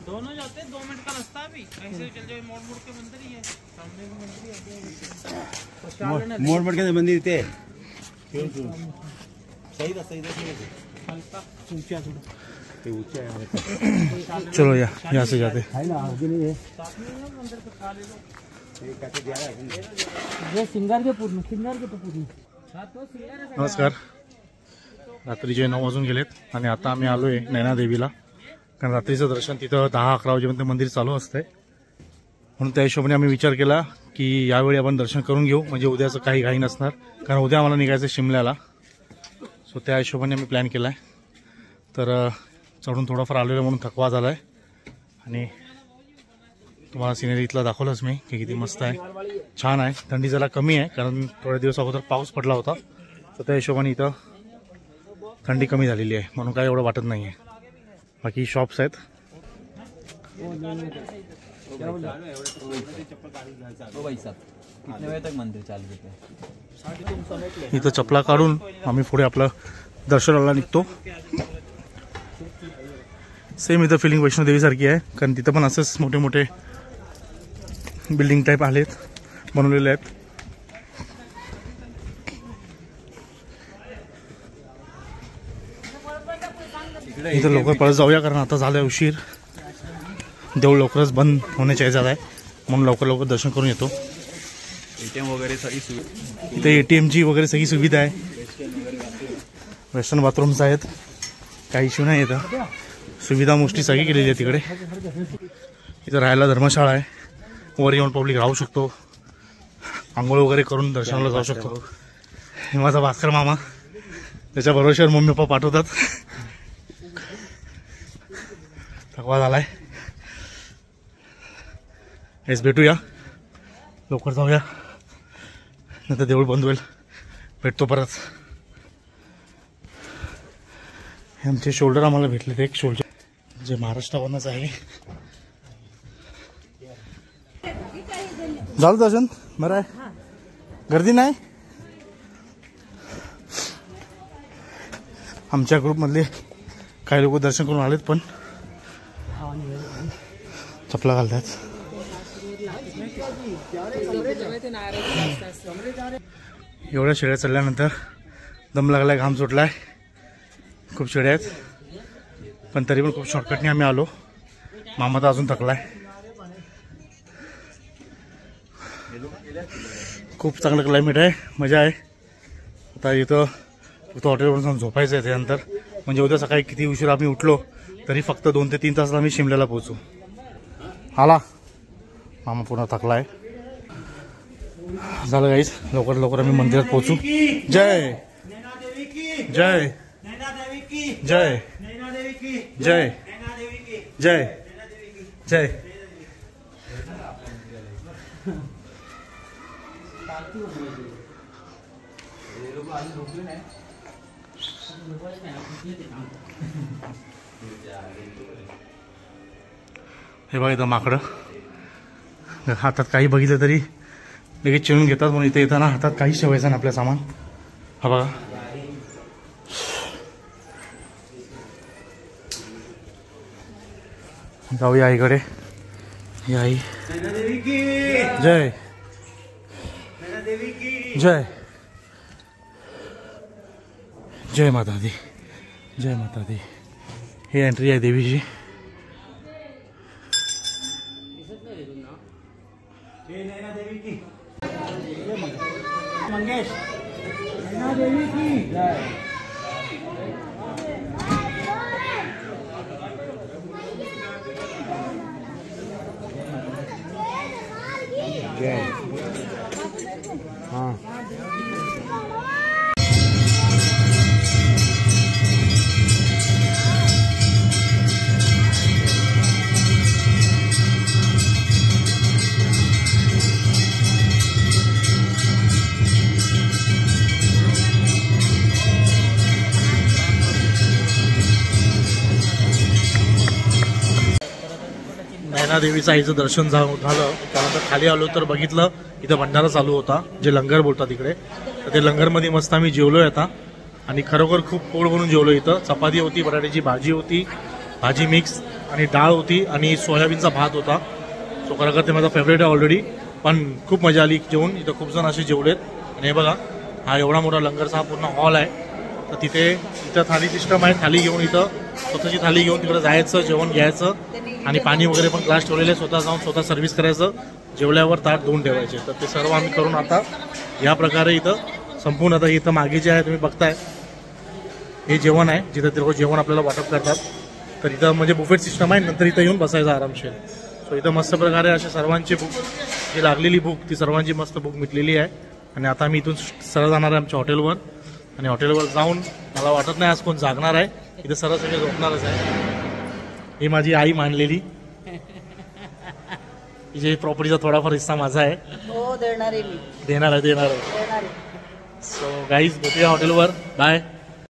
दोनों जाते हैं, 2 मिनट का रास्ता भी ऐसे चल जाओ, मोड़ मोड़ के मंदिर ही है सामने में, मंदिर है मोड़ मोड़ के मंदिर थे। सही था हल्का ऊंचा ऊंचा है। चलो यहाँ से जाते। नमस्कार, रात्रीचे 9 वाजून गेलेत आणि आता आम्ही आलोय नैनादेवीला, कारण रात्रीचं दर्शन तिथं 10-11 वाजेपर्यंत मंदिर चालू असतंय, म्हणून त्या हिशोबाने आम्ही विचार केला की यावेळी आपण दर्शन करून घेऊ, म्हणजे उद्याचं काही घाई नसणार, कारण उद्या आम्हाला निघायचं शिमल्याला. सो त्या हिशोबाने आम्ही प्लॅन केला आहे. तर चढून थोडाफार आलेलं म्हणून थकवा झाला आहे आणि तुम्हाला सिनेरी इथला दाखवलंच मी की किती मस्त आहे, छान आहे. थंडी जरा कमी आहे कारण थोड्या दिवस अगोदर पाऊस पडला होता, तर त्या हिशोबाने इथं थंडी कमी झालेली आहे, म्हणून काय एवढं वाटत नाही आहे. बाकी शॉप्स आहेत. इथं चपला काढून आम्ही पुढे आपलं दर्शनाला निघतो. सेम इथं फिलिंग वैष्णोदेवी सारखी आहे, कारण तिथं पण असंच मोठे मोठे बिल्डिंग टाईप आलेत, बनवलेले आहेत. इथं लवकर पळत जाऊया, कारण आता झालंय उशीर, देऊळ लवकरच बंद होण्याच्या ह्याच्यात आहे, म्हणून लवकर लवकर दर्शन करून येतो. ATM वगैरे सगळी सुविधा, इथे ATMची वगैरे सगळी सुविधा आहे. वेस्टर्न बाथरूम्स आहेत, काही इश्यू नाही. इथं सुविधा मोस्टली सगळी केलेली आहे तिकडे. इथं राहायला धर्मशाळा आहे, वर येऊन पब्लिक राहू शकतो, आंघोळ वगैरे करून दर्शनाला जाऊ शकतो. हे माझा भास्कर मामा, त्याच्या भरोश्यावर मम्मी पप्पा पाठवतात. थकवा झालाय. हेच भेटूया, लवकर जाऊया, नंतर देऊळ बंद होईल. भेटतो परत. हे आमचे शोल्डर आम्हाला भेटले, एक शोल्डर जे महाराष्ट्रावरच आहे. झालं दर्शन बरं आहे, गर्दी नाही. आमच्या ग्रुपमधले काही लोक दर्शन करून आलेत, पण चपला घालतात. एवढ्या शेळ्या चढल्यानंतर दम लागलाय, घाम सुटलाय, खूप शेळ्या आहेत, पण तरी पण खूप शॉर्टकटने आम्ही आलो. मामा तर अजून थकलाय. खूप चांगलं क्लायमेट आहे, मजा आहे. आता इथं हॉटेलवरून जाऊन झोपायचं आहे त्यानंतर, म्हणजे उद्या सकाळी किती उशीर आम्ही उठलो तरी फक्त 2 ते 3 तासात आम्ही शिमल्याला पोहोचू. आला मामा, पुन्हा थकलाय. झालं गाईस, लवकर लवकर आम्ही मंदिरात पोहोचू. जय जय जय जय जय जय. हे बघा इथं माकडं हातात काही बघितलं तरी लगेच चिरून घेतात, म्हणून इथे येताना हातात काहीच ठेवायचं ना आपल्या सामान. हा बघा, जाऊया आईकडे. ही आई. जय जय जय माता दी, जय माता दी. ही एंट्री आहे देवीची. मंगेश नैना देवी की जय. जय. हाँ देवीचं आईचं दर्शन झालं. त्यानंतर खाली आलो तर बघितलं इथं भंडारा चालू होता, जे लंगर बोलतात इकडे. तर ते लंगरमध्ये मस्त आम्ही जेवलोय आता आणि खरोखर खूप पोट भरून जेवलो. इथं चपाती होती, बटाट्याची भाजी होती, भाजी मिक्स आणि डाळ होती आणि सोयाबीनचा भात होता. सो खरोखर ते माझा फेवरेट आहे ऑलरेडी, पण खूप मजा आली जेवून. इथं खूप जण असे जेवलेत. आणि हे बघा, हा एवढा मोठा लंगरचा हा पूर्ण हॉल आहे. तर इथं थाली सिस्टम आहे. थाली घेऊन इथं स्वतःची थाली घेऊन तिकडे जायचं, जेवण घ्यायचं आणि पाणी वगैरे पण ग्लास ठेवलेले, स्वतः जाऊन स्वतः सर्व्हिस करायचं. जेवल्यावर ताट धुवून ठेवायचे. तर ते सर्व आम्ही करून आता या प्रकारे इथं संपूर्ण. आता इथं मागे जे आहे तुम्ही बघताय हे जेवण आहे, जिथं ते रोज जेवण आपल्याला वाटप करतात. तर इथं म्हणजे बुफेट सिस्टम आहे. नंतर इथं येऊन बसायचं आरामशीर. सो इथं मस्त प्रकारे अशा सर्वांची भूक, जी लागलेली भूक, ती सर्वांची मस्त भूक मिटलेली आहे. आणि आता मी इथून सरळ जाणार आहे आमच्या हॉटेलवर. आणि हॉटेलवर जाऊन मला वाटत नाही आज कोण जागणार आहे. इथं सरळ सगळे झोपणारच आहे. ही माझी आई मांडलेली, तिचे प्रॉपर्टीचा थोडाफार हिस्सा माझा आहे. हो, देणार आहे मी. देणार आहे. सो गाईज, भेटूया हॉटेलवर. बाय.